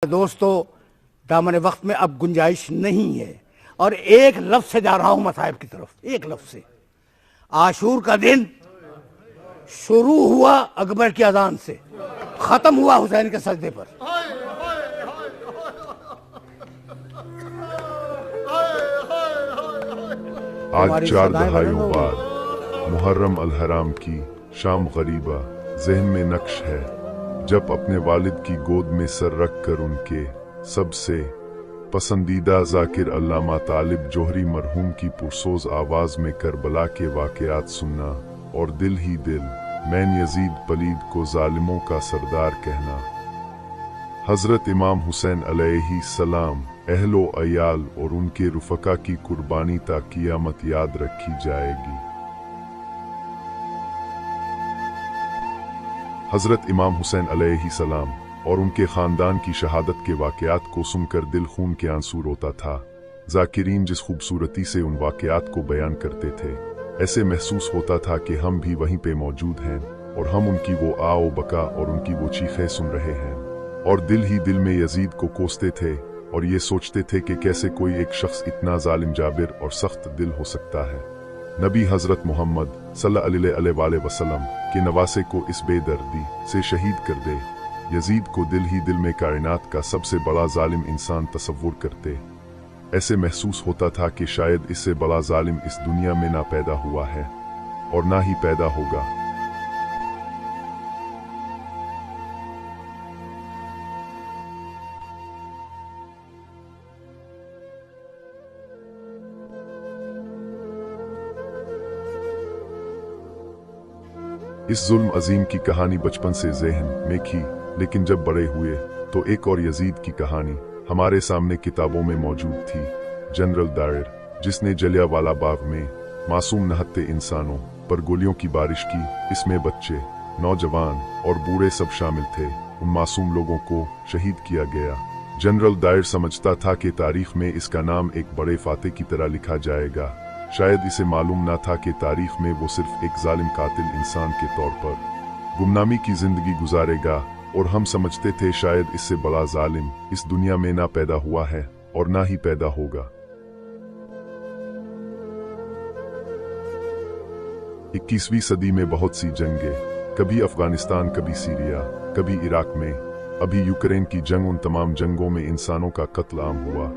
دوستو دامن وقت میں اب گنجائش نہیں ہے اور ایک لفظ سے جا رہا ہوں مصائب کی طرف، ایک لفظ سے۔ عاشور کا دن شروع ہوا اکبر کی اذان سے، ختم ہوا حسین کے سجدے پر۔ آج 4 دہائیوں بعد محرم الحرام کی شام غریبہ ذہن میں نقش ہے، جب اپنے والد کی گود میں سر رکھ کر ان کے سب سے پسندیدہ ذاکر علامہ طالب جوہری مرحوم کی پرسوز آواز میں کربلا کے واقعات سننا اور دل ہی دل میں یزید پلید کو ظالموں کا سردار کہنا۔ حضرت امام حسین علیہ السلام اہل و عیال اور ان کے رفقا کی قربانی تا قیامت یاد رکھی جائے گی۔ حضرت امام حسین علیہ السلام اور ان کے خاندان کی شہادت کے واقعات کو سن کر دل خون کے آنسو روتا تھا۔ ذاکرین جس خوبصورتی سے ان واقعات کو بیان کرتے تھے، ایسے محسوس ہوتا تھا کہ ہم بھی وہیں پہ موجود ہیں اور ہم ان کی وہ آو بکا اور ان کی وہ چیخیں سن رہے ہیں، اور دل ہی دل میں یزید کو کوستے تھے اور یہ سوچتے تھے کہ کیسے کوئی ایک شخص اتنا ظالم جابر اور سخت دل ہو سکتا ہے۔ نبی حضرت محمد صلی اللہ علیہ وسلم کے نواسے کو اس بے دردی سے شہید کر دے۔ یزید کو دل ہی دل میں کائنات کا سب سے بڑا ظالم انسان تصور کرتے۔ ایسے محسوس ہوتا تھا کہ شاید اس سے بڑا ظالم اس دنیا میں نہ پیدا ہوا ہے اور نہ ہی پیدا ہوگا۔ اس ظلم عظیم کی کہانی بچپن سے ذہن میں تھی، لیکن جب بڑے ہوئے تو ایک اور یزید کی کہانی ہمارے سامنے کتابوں میں موجود تھی۔ جنرل ڈائر، جس نے جلیانوالہ باغ میں معصوم نہتے انسانوں پر گولیوں کی بارش کی، اس میں بچے، نوجوان اور بوڑھے سب شامل تھے۔ ان معصوم لوگوں کو شہید کیا گیا۔ جنرل ڈائر سمجھتا تھا کہ تاریخ میں اس کا نام ایک بڑے فاتح کی طرح لکھا جائے گا۔ شاید اسے معلوم نہ تھا کہ تاریخ میں وہ صرف ایک ظالم قاتل انسان کے طور پر گمنامی کی زندگی گزارے گا، اور ہم سمجھتے تھے شاید اس سے بڑا ظالم اس دنیا میں نہ پیدا ہوا ہے اور نہ ہی پیدا ہوگا۔ 21ویں صدی میں بہت سی جنگیں، کبھی افغانستان، کبھی سیریا، کبھی عراق میں، ابھی یوکرین کی جنگ، ان تمام جنگوں میں انسانوں کا قتل عام ہوا۔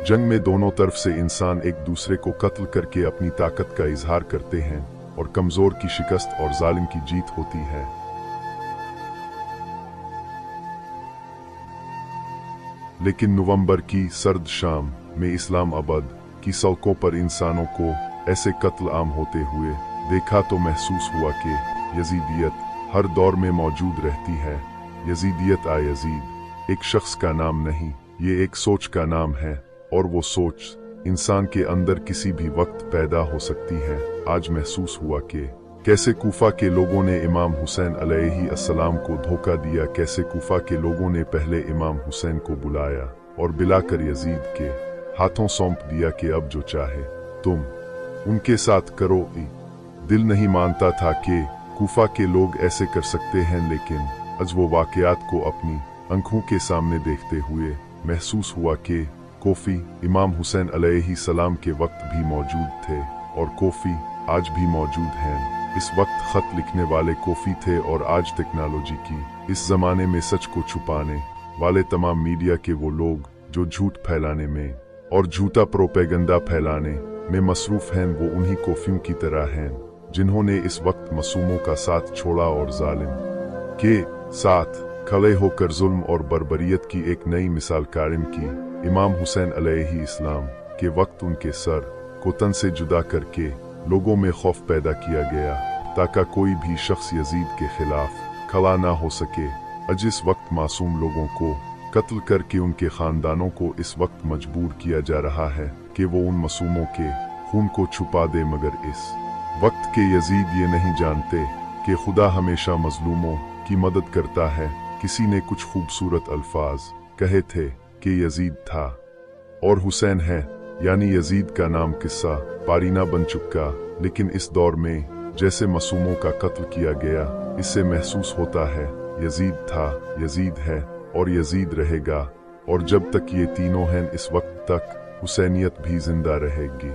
جنگ میں دونوں طرف سے انسان ایک دوسرے کو قتل کر کے اپنی طاقت کا اظہار کرتے ہیں، اور کمزور کی شکست اور ظالم کی جیت ہوتی ہے۔ لیکن نومبر کی سرد شام میں اسلام آباد کی سڑکوں پر انسانوں کو ایسے قتل عام ہوتے ہوئے دیکھا تو محسوس ہوا کہ یزیدیت ہر دور میں موجود رہتی ہے۔ یزیدیت یزید ایک شخص کا نام نہیں، یہ ایک سوچ کا نام ہے، اور وہ سوچ انسان کے اندر کسی بھی وقت پیدا ہو سکتی ہے۔ آج محسوس ہوا کہ کیسے کوفہ کے لوگوں نے امام حسین علیہ السلام کو دھوکہ دیا، کیسے کوفہ کے لوگوں نے پہلے امام حسین کو بلایا اور بلا کر یزید کے ہاتھوں سونپ دیا کہ اب جو چاہے تم ان کے ساتھ کرو۔ دل نہیں مانتا تھا کہ کوفہ کے لوگ ایسے کر سکتے ہیں، لیکن آج وہ واقعات کو اپنی آنکھوں کے سامنے دیکھتے ہوئے محسوس ہوا کہ کوفی امام حسین علیہ السلام کے وقت بھی موجود تھے، اور کوفی آج بھی موجود ہیں۔ اس وقت خط لکھنے والے کوفی تھے، اور آج ٹیکنالوجی کی اس زمانے میں سچ کو چھپانے والے تمام میڈیا کے وہ لوگ جو جھوٹ پھیلانے میں اور جھوٹا پروپیگنڈا پھیلانے میں مصروف ہیں، وہ انہی کوفیوں کی طرح ہیں جنہوں نے اس وقت معصوموں کا ساتھ چھوڑا اور ظالم کے ساتھ کھڑے ہو کر ظلم اور بربریت کی ایک نئی مثال قائم کی۔ امام حسین علیہ السلام کے وقت ان کے سر کو تن سے جدا کر کے لوگوں میں خوف پیدا کیا گیا تاکہ کوئی بھی شخص یزید کے خلاف کھڑا نہ ہو سکے۔ آج اس وقت معصوم لوگوں کو قتل کر کے ان کے خاندانوں کو اس وقت مجبور کیا جا رہا ہے کہ وہ ان معصوموں کے خون کو چھپا دے، مگر اس وقت کے یزید یہ نہیں جانتے کہ خدا ہمیشہ مظلوموں کی مدد کرتا ہے۔ کسی نے کچھ خوبصورت الفاظ کہے تھے کہ یزید تھا اور حسین ہے، یعنی یزید کا نام قصہ پارینہ بن چکا، لیکن اس دور میں جیسے معصوموں کا قتل کیا گیا، اس سے محسوس ہوتا ہے یزید تھا، یزید ہے اور یزید رہے گا۔ اور جب تک یہ تینوں ہیں اس وقت تک حسینیت بھی زندہ رہے گی۔